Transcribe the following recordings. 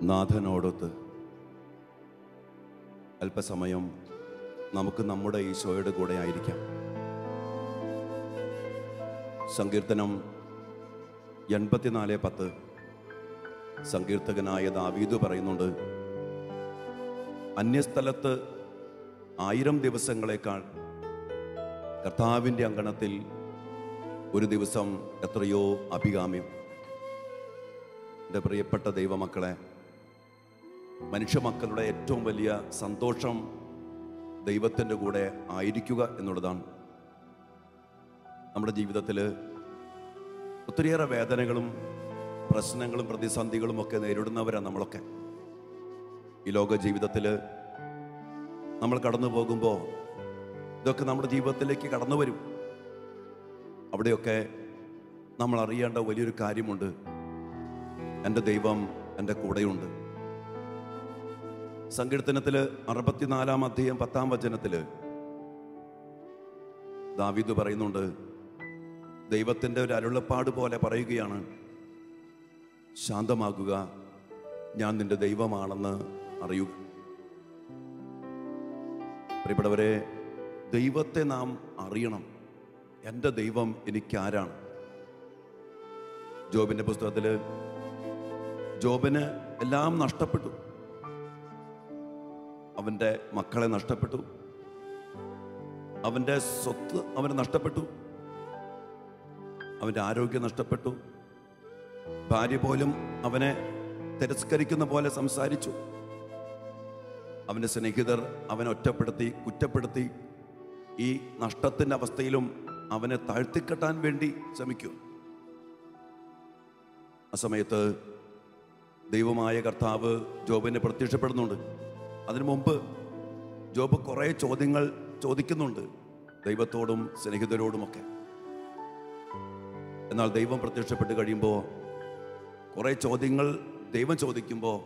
നാഥനോടൊത്ത് അല്പസമയം നമുക്ക് നമ്മുടെ ഈശോയുടെ കൂടെ ആയിരിക്കാം. സങ്കീർത്തനം 84:10 സങ്കീർത്തകനായ ദാവീദ് പറയുന്നുണ്ട്, അന്യസ്ഥലത്ത് 1000 ദിവസങ്ങളെക്കാൾ കർത്താവിൻ്റെ അങ്കണത്തിൽ ഒരു ദിവസം എത്രയോ അഭികാമ്യം. എൻ്റെ പ്രിയപ്പെട്ട ദൈവമക്കളെ, മനുഷ്യമക്കളുടെ ഏറ്റവും വലിയ സന്തോഷം ദൈവത്തിൻ്റെ കൂടെ ആയിരിക്കുക എന്നുള്ളതാണ്. നമ്മുടെ ജീവിതത്തിൽ ഒത്തിരിയേറെ വേദനകളും പ്രശ്നങ്ങളും പ്രതിസന്ധികളും ഒക്കെ നേരിടുന്നവരാണ് നമ്മളൊക്കെ. ഈ ലോക ജീവിതത്തിൽ നമ്മൾ കടന്നു പോകുമ്പോൾ ഇതൊക്കെ നമ്മുടെ ജീവിതത്തിലേക്ക് കടന്നു വരും. അവിടെയൊക്കെ നമ്മൾ അറിയേണ്ട വലിയൊരു കാര്യമുണ്ട്, എൻ്റെ ദൈവം എൻ്റെ കൂടെയുണ്ട്. സങ്കീർത്തനത്തിൽ 64-ാം അധ്യായം 10-ാം വചനത്തിൽ ദാവീദ് പറയുന്നുണ്ട്, ദൈവത്തിൻ്റെ ഒരു അരുളപ്പാട് പോലെ പറയുകയാണ്, ശാന്തമാകുക, ഞാൻ നിന്റെ ദൈവമാണെന്ന് അറിയുക. പ്രിയപ്പെട്ടവരെ, ദൈവത്തെ നാം അറിയണം. എൻ്റെ ദൈവം എനിക്കാരാണ്? ജോബിൻ്റെ പുസ്തകത്തിൽ ജോബിന് എല്ലാം നഷ്ടപ്പെട്ടു. അവൻ്റെ മക്കളെ നഷ്ടപ്പെട്ടു, അവൻ്റെ സ്വത്ത് അവന് നഷ്ടപ്പെട്ടു, അവൻ്റെ ആരോഗ്യം നഷ്ടപ്പെട്ടു, ഭാര്യ പോലും അവനെ തിരസ്കരിക്കുന്ന പോലെ സംസാരിച്ചു, അവൻ്റെ സ്നേഹിതർ അവനെ ഒറ്റപ്പെടുത്തി, കുറ്റപ്പെടുത്തി. ഈ നഷ്ടത്തിൻ്റെ അവസ്ഥയിലും അവനെ താഴ്ത്തിക്കെട്ടാൻ വേണ്ടി ശ്രമിക്കും. ആ സമയത്ത് ദൈവമായ കർത്താവ് ജോബിനെ പ്രത്യക്ഷപ്പെടുന്നുണ്ട്. അതിനു മുമ്പ് ജോബ് കുറേ ചോദ്യങ്ങൾ ചോദിക്കുന്നുണ്ട്, ദൈവത്തോടും സ്നേഹിതരോടുമൊക്കെ. എന്നാൽ ദൈവം പ്രത്യക്ഷപ്പെട്ട് കഴിയുമ്പോൾ കുറേ ചോദ്യങ്ങൾ ദൈവം ചോദിക്കുമ്പോൾ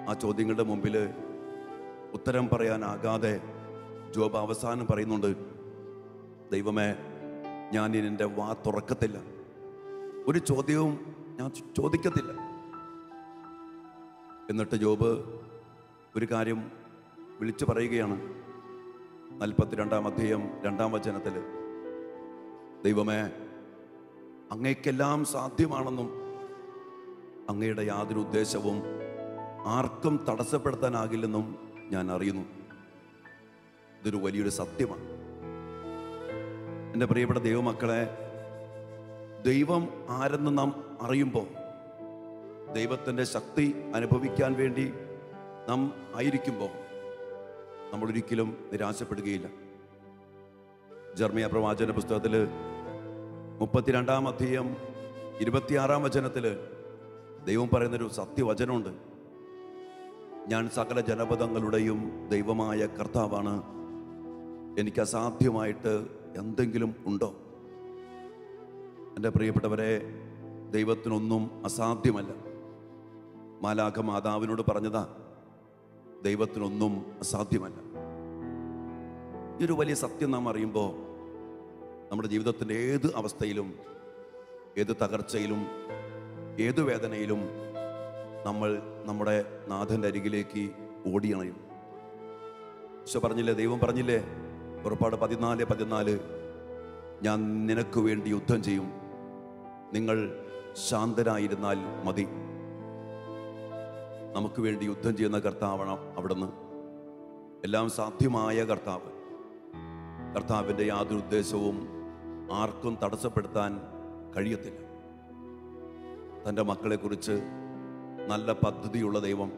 ആ ചോദ്യങ്ങളുടെ മുമ്പിൽ ഉത്തരം പറയാനാകാതെ ജോബ് അവസാനം പറയുന്നുണ്ട്, ദൈവമേ, ഞാൻ ഇനി എൻ്റെ വാ തുറക്കത്തില്ല, ഒരു ചോദ്യവും ഞാൻ ചോദിക്കത്തില്ല. എന്നിട്ട് ജോബ് ഒരു കാര്യം വിളിച്ചു പറയുകയാണ്. 42-ാം അധ്യായം 2-ാം വചനത്തിൽ, ദൈവമേ, അങ്ങേക്കെല്ലാം സാധ്യമാണെന്നും അങ്ങയുടെ യാതൊരു ഉദ്ദേശവും ആർക്കും തടസ്സപ്പെടുത്താനാകില്ലെന്നും ഞാൻ അറിയുന്നു. ഇതൊരു വലിയൊരു സത്യമാണ്. എൻ്റെ പ്രിയപ്പെട്ട ദൈവമക്കളെ, ദൈവം ആരെന്ന് നാം അറിയുമ്പോൾ ദൈവത്തിൻ്റെ ശക്തി അനുഭവിക്കാൻ വേണ്ടി നാം ആയിരിക്കുമ്പോൾ നമ്മളൊരിക്കലും നിരാശപ്പെടുകയില്ല. ജെറമ്യാ പ്രവാചന പുസ്തകത്തിൽ 32-ാം അധ്യായം 26-ാം വചനത്തിൽ ദൈവം പറയുന്നൊരു സത്യവചനമുണ്ട്, ഞാൻ സകല ജനപദങ്ങളുടെയും ദൈവമായ കർത്താവാണ്, എനിക്ക് അസാധ്യമായിട്ട് എന്തെങ്കിലും ഉണ്ടോ? എൻ്റെ പ്രിയപ്പെട്ടവരെ, ദൈവത്തിനൊന്നും അസാധ്യമല്ല. മാലാഖ മാതാവിനോട് പറഞ്ഞതാ, ദൈവത്തിനൊന്നും അസാധ്യമല്ല. ഈ ഒരു വലിയ സത്യം നാം അറിയുമ്പോൾ നമ്മുടെ ജീവിതത്തിൻ്റെ ഏത് അവസ്ഥയിലും, ഏത് തകർച്ചയിലും, ഏത് വേദനയിലും നമ്മൾ നമ്മുടെ നാഥൻ്റെ അരികിലേക്ക് ഓടിയണയും. ഈശോ പറഞ്ഞില്ലേ, ദൈവം പറഞ്ഞില്ലേ, പുറപ്പാട് 14:14, ഞാൻ നിനക്ക് വേണ്ടി യുദ്ധം ചെയ്യും, നിങ്ങൾ ശാന്തരായിരുന്നാൽ മതി. നമുക്ക് വേണ്ടി യുദ്ധം ചെയ്യുന്ന കർത്താവാണ് അവിടുന്ന്. എല്ലാം സാധ്യമായ കർത്താവ്. കർത്താവിൻ്റെ യാതൊരു ഉദ്ദേശവും ആർക്കും തടസ്സപ്പെടുത്താൻ കഴിയത്തില്ല. തൻ്റെ മക്കളെക്കുറിച്ച് നല്ല പദ്ധതിയുള്ള ദൈവം,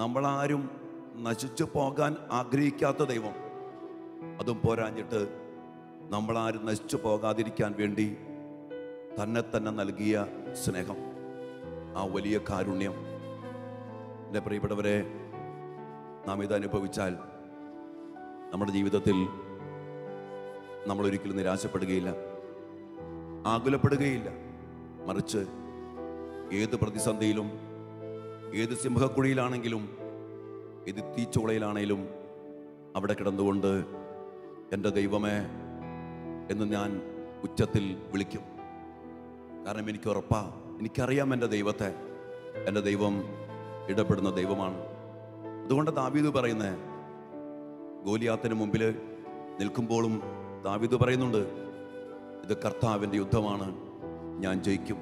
നമ്മളാരും നശിച്ചു പോകാൻ ആഗ്രഹിക്കാത്ത ദൈവം, അതും പോരാഞ്ഞിട്ട് നമ്മളാരും നശിച്ചു പോകാതിരിക്കാൻ വേണ്ടി തന്നെ തന്നെ നൽകിയ സ്നേഹം, ആ വലിയ കാരുണ്യം. എൻ്റെ പ്രിയപ്പെട്ടവരെ, നാം ഇതനുഭവിച്ചാൽ നമ്മുടെ ജീവിതത്തിൽ നമ്മളൊരിക്കലും നിരാശപ്പെടുകയില്ല, ആകുലപ്പെടുകയില്ല. മറിച്ച് ഏത് പ്രതിസന്ധിയിലും, ഏത് സിംഹക്കുഴിയിലാണെങ്കിലും, ഏത് തീച്ചോളയിലാണെങ്കിലും അവിടെ കിടന്നുകൊണ്ട് എൻ്റെ ദൈവമേ എന്ന് ഞാൻ ഉച്ചത്തിൽ വിളിക്കും. കാരണം എനിക്ക് ഉറപ്പാ, എനിക്കറിയാം എൻ്റെ ദൈവത്തെ. എൻ്റെ ദൈവം ഇടപെടുന്ന ദൈവമാണ്. അതുകൊണ്ട് ദാവീദ് പറയുന്നത്, ഗോലിയാത്തിന് മുമ്പിൽ നിൽക്കുമ്പോഴും ദാവീദ് പറയുന്നുണ്ട്, ഇത് കർത്താവിൻ്റെ യുദ്ധമാണ്, ഞാൻ ജയിക്കും,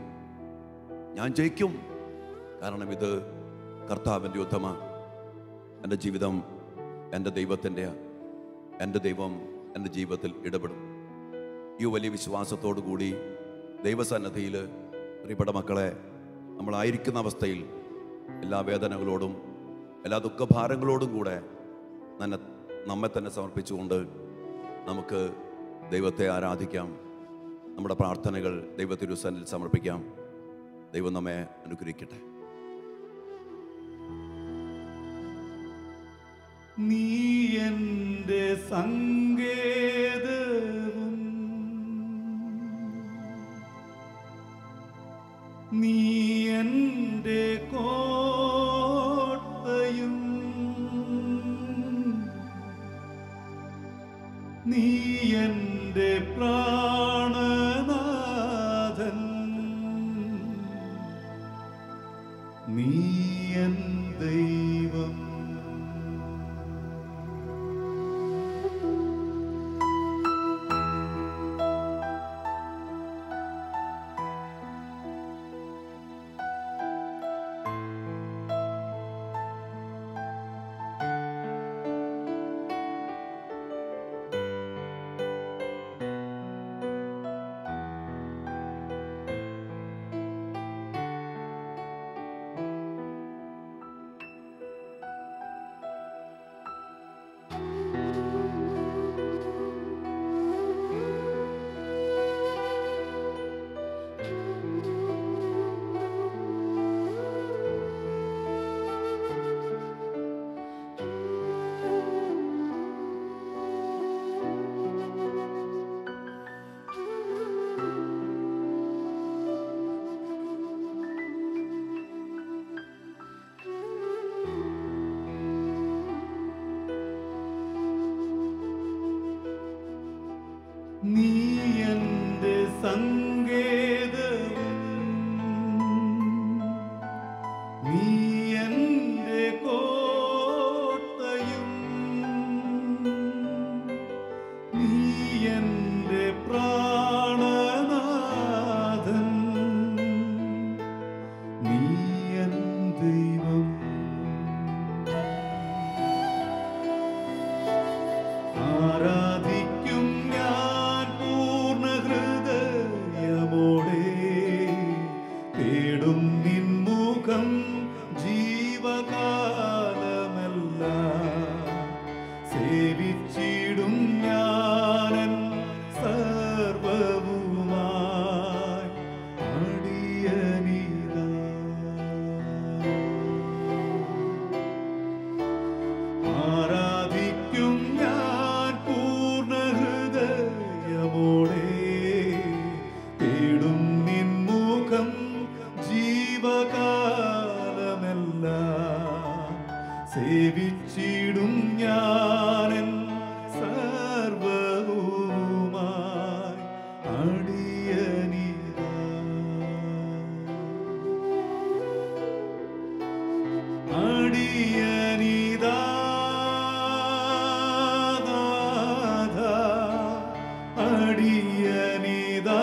ഞാൻ ജയിക്കും, കാരണം ഇത് കർത്താവിൻ്റെ യുദ്ധമാണ്. എൻ്റെ ജീവിതം എൻ്റെ ദൈവത്തിൻ്റെ, എൻ്റെ ദൈവം എൻ്റെ ജീവിതത്തിൽ ഇടപെടും. ഈ വലിയ വിശ്വാസത്തോടു കൂടി ദൈവസന്നിധിയിൽ പ്രിയപ്പെട്ട മക്കളെ, നമ്മളായിരിക്കുന്ന അവസ്ഥയിൽ എല്ലാ വേദനകളോടും എല്ലാ ദുഃഖഭാരങ്ങളോടും കൂടെ നമ്മെ തന്നെ സമർപ്പിച്ചുകൊണ്ട് നമുക്ക് ദൈവത്തെ ആരാധിക്കാം. നമ്മുടെ പ്രാർത്ഥനകൾ ദൈവത്തിരുസന്നിധിയിൽ സമർപ്പിക്കാം. ദൈവം നമ്മെ അനുഗ്രഹിക്കട്ടെ. നീ എൻ്റെ സങ്കേതവും നീ എൻ്റെ കോട്ടയും നീ എൻ്റെ പ്രാണനാഥൻ, നീ എൻ ദൈവം. നീ എൻ്റെ സങ്കേതവും നീ എൻ്റെ കോട്ടയും നീ എൻ്റെ പ്രാണനാഥൻ, നീ എൻ ദൈവം. ആരാധിക്കും ഞാൻ പൂർണ്ണ ഹൃദയമോടെ, തേടും നിൻ മുഖം ജീവകാലമെല്ലാം, സേവിച്ചിടും ഞാനൻ സർവവുമായി അടിയനിതാ. ആരാധിക്കും ഞാൻ പൂർണ്ണ ഹൃദയമോടെ, തേടും നിൻ മുഖം ജീവകാലമെല്ലാം, സേവിച്ചിടും ഞാനൻ സർവവുമായി അടിയനിതാ. അടിയനിതാ അടിയനിതാ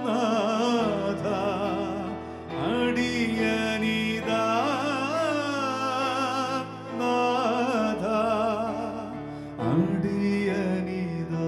നാഥ, അടിയനിതാ നാഥ, അടിയനിതാ.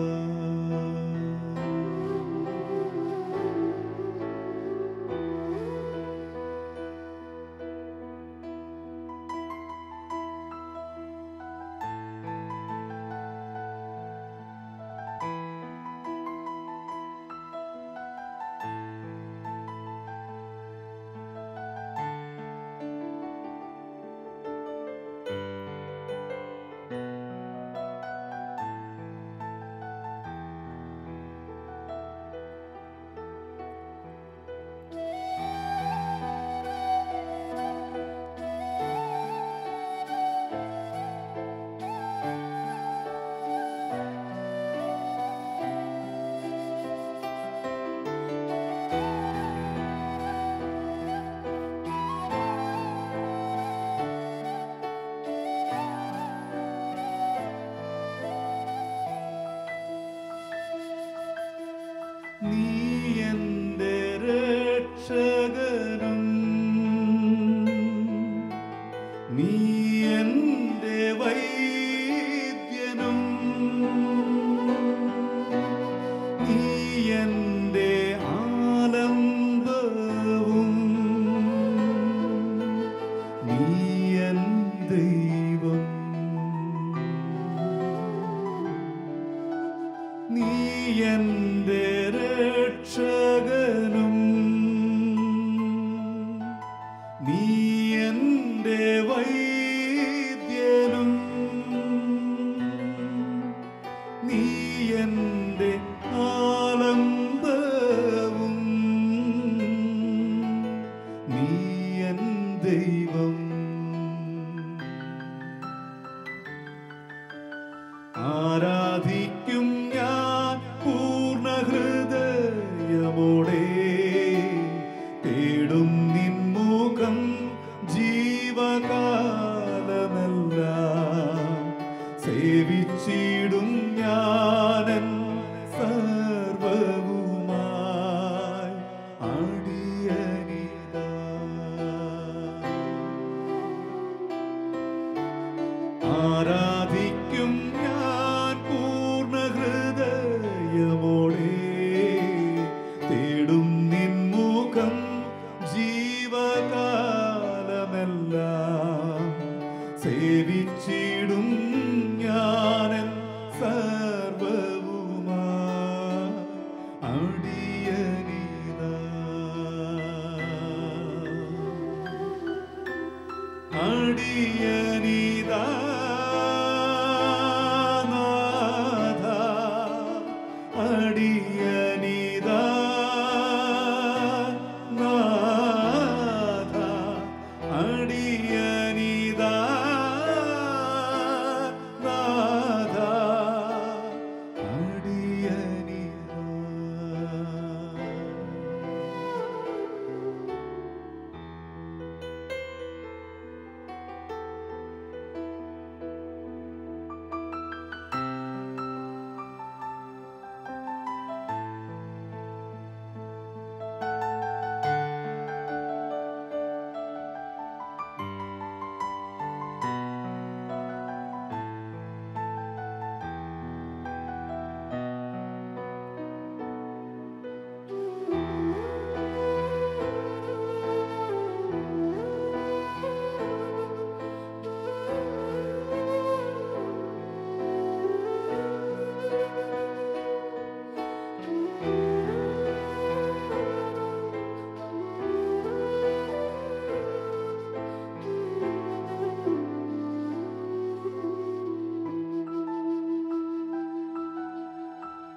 നീ എൻ്റെ രക്ഷകനും നീ എൻ്റെ വൈദ്യനും നീ എൻ്റെ ആലംബവും നീ എൻ ദൈവം നീ എൻ്റെ രക്ഷകനും നീ എൻ്റെ വൈദ്യനും നീ എൻ്റെ ആലംബവും നീ എൻ ദൈവം ആരാധിക്കും ഞാൻ പൂർണ്ണ ഹൃദയമോടെ തേടും നിൻമുഖം ജീവകാലമെല്ലാം സേവിച്ചിടും ഞാനൻ സർവവുമായി അടിയനിതാ ആരാധിക്കും ഞാൻ പൂർണ്ണ ഹൃദയമോടെ തേടും നിൻമുഖം ജീവകാലമെല്ലാം സേവിച്ചിടും ഞാനൻ സർവവുമായി അടിയനിതാ അടിയനിതാ നാഥ അടിയനിതാ നാഥ അടിയനിതാ നാഥ അടിയനിതാ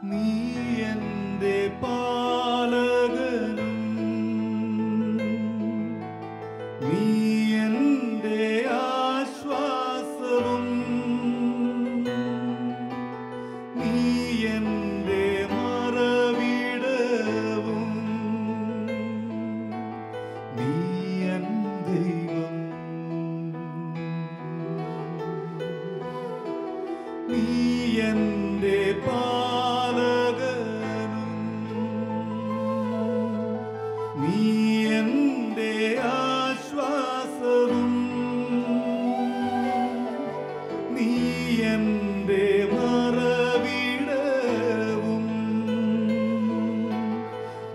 നീ എൻ്റെ പാലകനും നീ എൻ്റെ ആശ്വാസവും നീ എൻ്റെ മറവിടവും നീ എൻ ദൈവം നീ എൻ്റെ പാലകനും നീ എൻ്റെ ആശ്വാസവും നീ എൻ്റെ മറവിടവും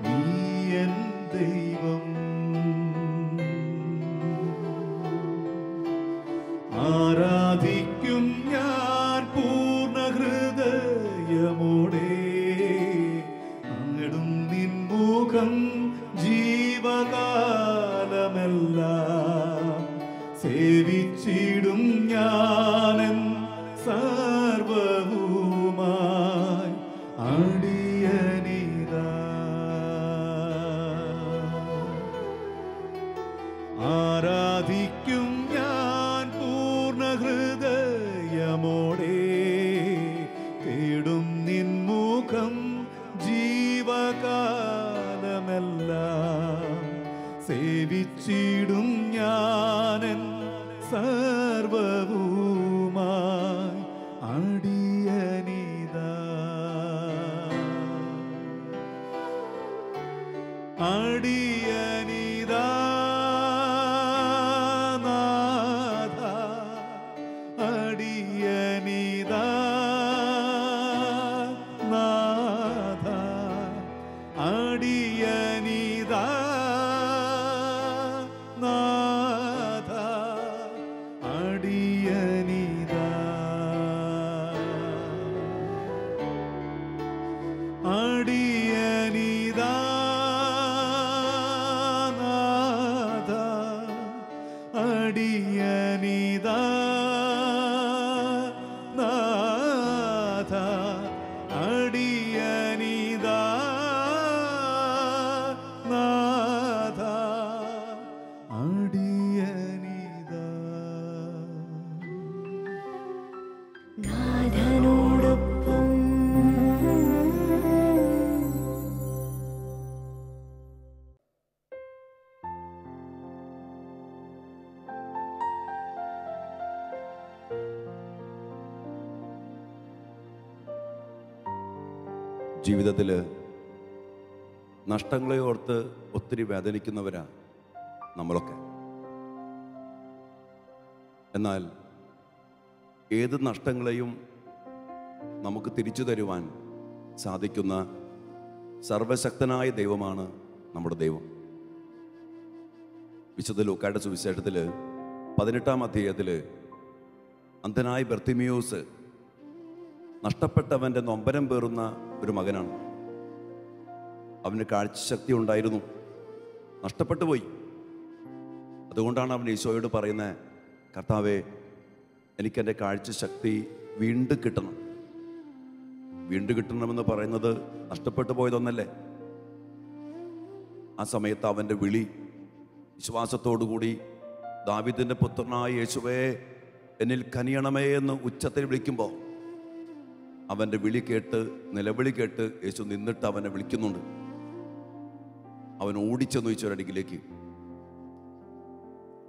നീ എൻ ദൈവം ആരാധിക്കും ഞാൻ പൂർണ്ണ ഹൃദയമോ നാഥ, അടിയനിതാ നാഥ, അടിയനിതാ നാഥ, അടിയനിതാ. നാഥനോടൊപ്പം ജീവിതത്തിൽ നഷ്ടങ്ങളെ ഓർത്ത് ഒത്തിരി വേദനിക്കുന്നവരാ നമ്മളൊക്കെ. എന്നാൽ ഏത് നഷ്ടങ്ങളെയും നമുക്ക് തിരിച്ചു തരുവാൻ സാധിക്കുന്ന സർവശക്തനായ ദൈവമാണ് നമ്മുടെ ദൈവം. വിശുദ്ധ ലൂക്കായുടെ സുവിശേഷത്തിൽ 18-ാം അധ്യായത്തിൽ അന്ധനായ ബർത്തിമിയോസ് നഷ്ടപ്പെട്ടവൻ്റെ നൊമ്പരം പേറുന്ന ഒരു മകനാണ്. അവന് കാഴ്ചശക്തി ഉണ്ടായിരുന്നു, നഷ്ടപ്പെട്ടു പോയി. അതുകൊണ്ടാണ് അവൻ ഈശോയോട് പറയുന്നത്, കർത്താവേ, എനിക്കെൻ്റെ കാഴ്ചശക്തി വീണ്ടും കിട്ടണം. വീണ്ടും കിട്ടണമെന്ന് പറയുന്നത് നഷ്ടപ്പെട്ടു പോയതൊന്നല്ലേ. ആ സമയത്ത് അവൻ്റെ വിളി വിശ്വാസത്തോടുകൂടി, ദാവീദിൻ്റെ പുത്രനായ യേശുവേ എന്നിൽ കനിയണമേ എന്ന് ഉച്ചത്തിൽ വിളിക്കുമ്പോൾ അവൻ്റെ വിളി കേട്ട്, നിലവിളി കേട്ട് യേശു നിന്നിട്ട് അവനെ വിളിക്കുന്നുണ്ട്. അവൻ ഓടിച്ചെന്ന് ഈശോയുടെ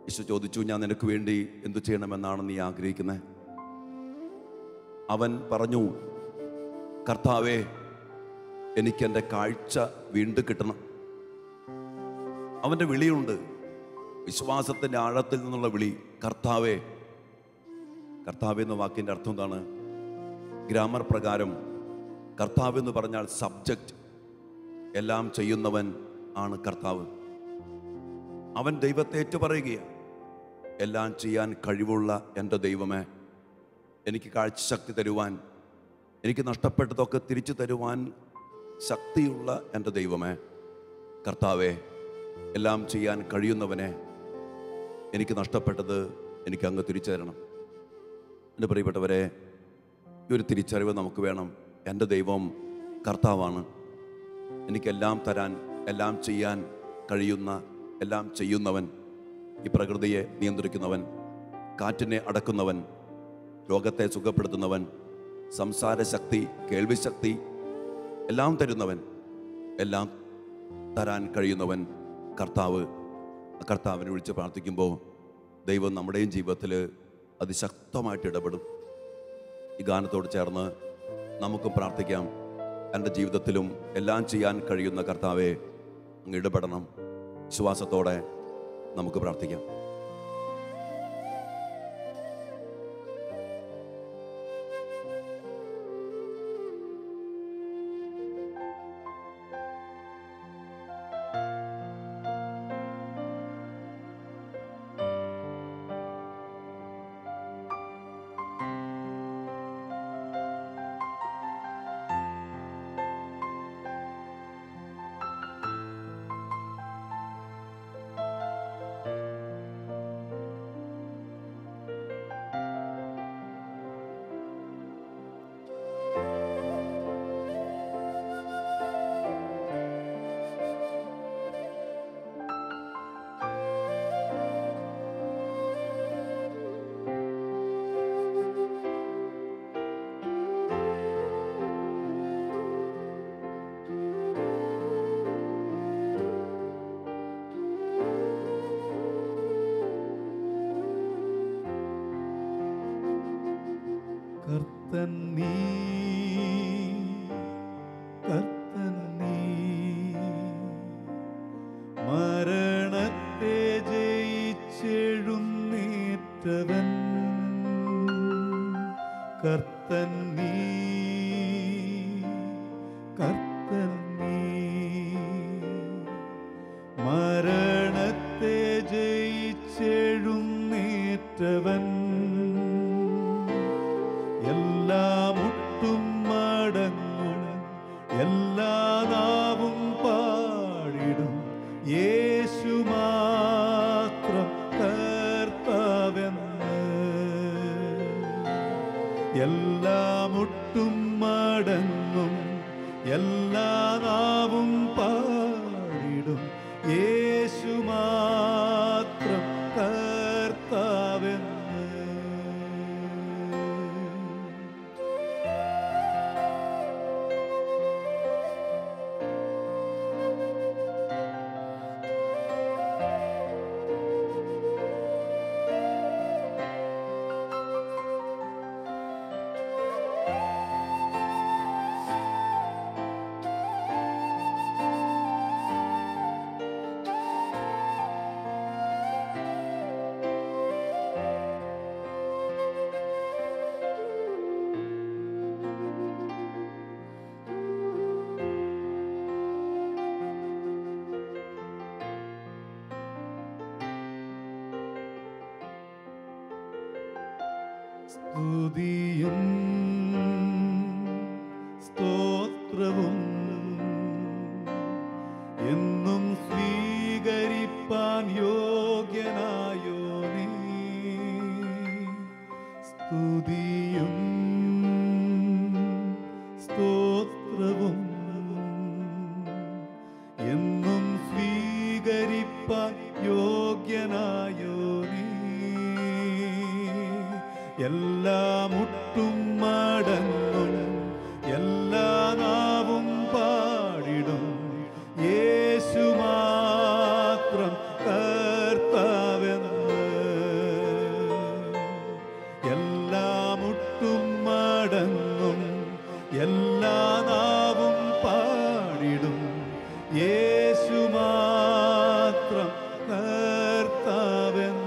യേശു ചോദിച്ചു, ഞാൻ നിനക്ക് വേണ്ടി എന്തു ചെയ്യണമെന്നാണ് നീ ആഗ്രഹിക്കുന്നത്? അവൻ പറഞ്ഞു, കർത്താവേ, എനിക്കെൻ്റെ കാഴ്ച വീണ്ടും കിട്ടണം. അവൻ്റെ വിളിയുണ്ട്, വിശ്വാസത്തിൻ്റെ ആഴത്തിൽ നിന്നുള്ള വിളി, കർത്താവേ. കർത്താവേ എന്ന വാക്കിൻ്റെ അർത്ഥം എന്താണ്? ഗ്രാമർ പ്രകാരം കർത്താവ് എന്ന് പറഞ്ഞാൽ സബ്ജക്റ്റ്, എല്ലാം ചെയ്യുന്നവൻ ആണ് കർത്താവ്. അവൻ ദൈവത്തെ ഏറ്റുപറയുകയാണ്, എല്ലാം ചെയ്യാൻ കഴിവുള്ള എൻ്റെ ദൈവമേ, എനിക്ക് കാഴ്ചശക്തി തരുവാൻ, എനിക്ക് നഷ്ടപ്പെട്ടതൊക്കെ തിരിച്ചു തരുവാൻ ശക്തിയുള്ള എൻ്റെ ദൈവമേ, കർത്താവേ, എല്ലാം ചെയ്യാൻ കഴിയുന്നവനെ, എനിക്ക് നഷ്ടപ്പെട്ടത് എനിക്ക് അങ്ങ് തിരിച്ചു തരണം. എൻ്റെ പ്രിയപ്പെട്ടവരെ, ഈ ഒരു തിരിച്ചറിവ് നമുക്ക് വേണം. എൻ്റെ ദൈവം കർത്താവാണ്, എനിക്കെല്ലാം തരാൻ, എല്ലാം ചെയ്യാൻ കഴിയുന്ന, എല്ലാം ചെയ്യുന്നവൻ, ഈ പ്രകൃതിയെ നിയന്ത്രിക്കുന്നവൻ, കാറ്റിനെ അടക്കുന്നവൻ, രോഗത്തെ സുഖപ്പെടുത്തുന്നവൻ, സംസാരശക്തി, കേൾവിശക്തി എല്ലാം തരുന്നവൻ, എല്ലാം തരാൻ കഴിയുന്നവൻ കർത്താവ്. കർത്താവിനെ വിളിച്ച് പ്രാർത്ഥിക്കുമ്പോൾ ദൈവം നമ്മുടെയും ജീവിതത്തിൽ അതിശക്തമായിട്ട് ഇടപെടും. ഈ ഗാനത്തോട് ചേർന്ന് നമുക്കും പ്രാർത്ഥിക്കാം. എൻ്റെ ജീവിതത്തിലും എല്ലാം ചെയ്യാൻ കഴിയുന്ന കർത്താവെ അങ്ങ് ഇടപെടണം. വിശ്വാസത്തോടെ നമുക്ക് പ്രാർത്ഥിക്കാം. കർത്തൻ നീ, കർത്തൻ നീ, മരണത്തെ ജയിച്ചെഴുന്നേറ്റവൻ. കർത്തൻ നീ, കർത്തൻ നീ, മരണത്തെ ജയിച്ചെഴുന്നേറ്റവൻ. എല്ലാ മുട്ടും മടങ്ങും, എല്ലാ നാവും മടങ്ങും, എല്ലാ നാവും പാടിടും യേശു മാത്രം കർത്താവെന്ന്. സ്തുതിയും സ്തോത്രവും എന്നും സ്വീകരിപ്പാൻ യോഗ്യനായോനേ. സ്തുതിയും സ്തോത്രവും എന്നും സ്വീകരിപ്പാൻ യോഗ്യനായോനേ. എല്ലാ മുട്ടും മടങ്ങും, എല്ലാ നാവും പാടിടും യേശു മാത്രം കർത്താവെന്ന്. എല്ലാ മുട്ടും മടങ്ങും, എല്ലാ നാവും പാടിടും യേശു മാത്രം കർത്താവെന്ന്.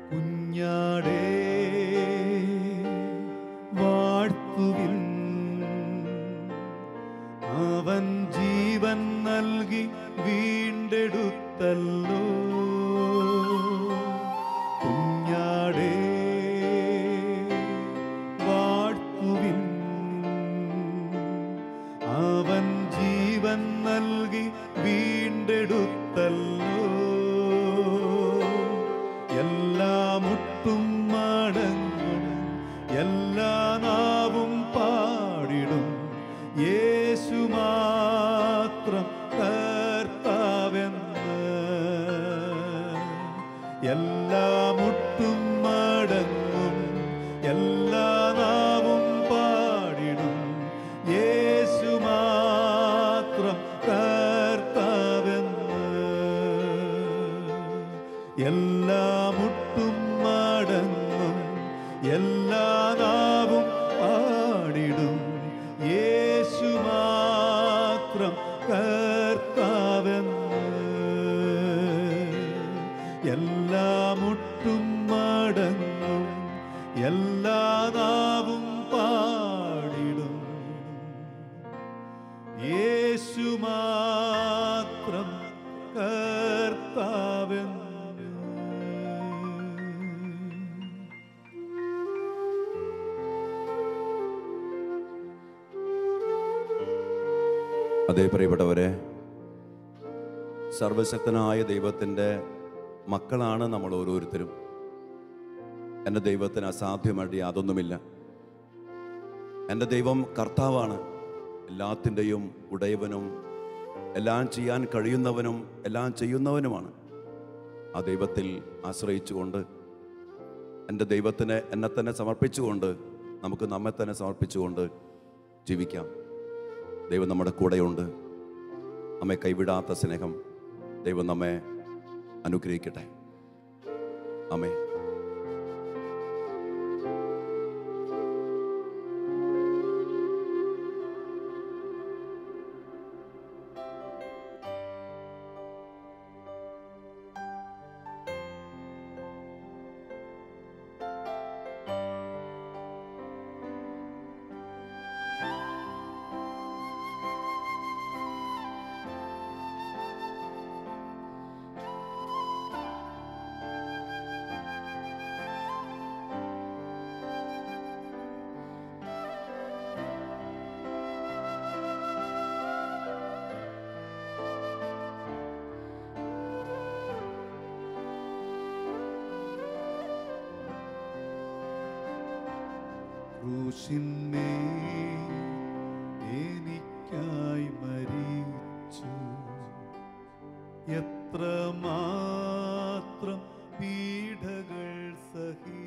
കുഞ്ഞാടേ വാഴ്ത്തുവിൻ, അവൻ ജീവൻ നൽകി വീണ്ടെടുത്തല്ലോ. കുഞ്ഞാടേ വാഴ്ത്തുവിൻ, അവൻ ജീവൻ നൽകി വീണ്ടെടുത്തല്ലോ. എല്ലാ മുട്ടും മടങ്ങും, എല്ലാ നാവും പാടിടും യേശു മാത്രം കർത്താവെന്ന്. എല്ലാ മുട്ടും മടങ്ങും, എല്ലാ നാവും പാടിടും യേശു മാത്രം കർത്താവെന്ന്. എല്ലാ മുട്ടും മടങ്ങും, എല്ലാ നാവും പാടിടും യേശു മാത്രം കർത്താവെന്ന്. എല്ലാ മുട്ടും മടങ്ങും, എല്ലാ നാവും പാടിടും യേശു മാത്രം കർത്താവെന്ന്. അതേ പ്രിയപ്പെട്ടവരെ, സർവശക്തനായ ദൈവത്തിൻ്റെ മക്കളാണ് നമ്മൾ ഓരോരുത്തരും. എൻ്റെ ദൈവത്തിന് അസാധ്യമായിട്ട് യാതൊന്നുമില്ല. എൻ്റെ ദൈവം കർത്താവാണ്, എല്ലാത്തിൻ്റെയും ഉടയവനും എല്ലാം ചെയ്യാൻ കഴിയുന്നവനും എല്ലാം ചെയ്യുന്നവനുമാണ്. ആ ദൈവത്തിൽ ആശ്രയിച്ചുകൊണ്ട്, എൻ്റെ ദൈവത്തിന് എന്നെ തന്നെ സമർപ്പിച്ചുകൊണ്ട്, നമുക്ക് നമ്മെ തന്നെ സമർപ്പിച്ചുകൊണ്ട് ജീവിക്കാം. ദൈവം നമ്മുടെ കൂടെയുണ്ട്. നമ്മെ കൈവിടാത്ത സ്നേഹം ദൈവം നമ്മെ അനുഗ്രഹിക്കട്ടെ. ആമേൻ. ക്രൂശിന്മേൽ എനിക്കായി മരിച്ചു, എത്രമാത്രം പീഡകൾ സഹി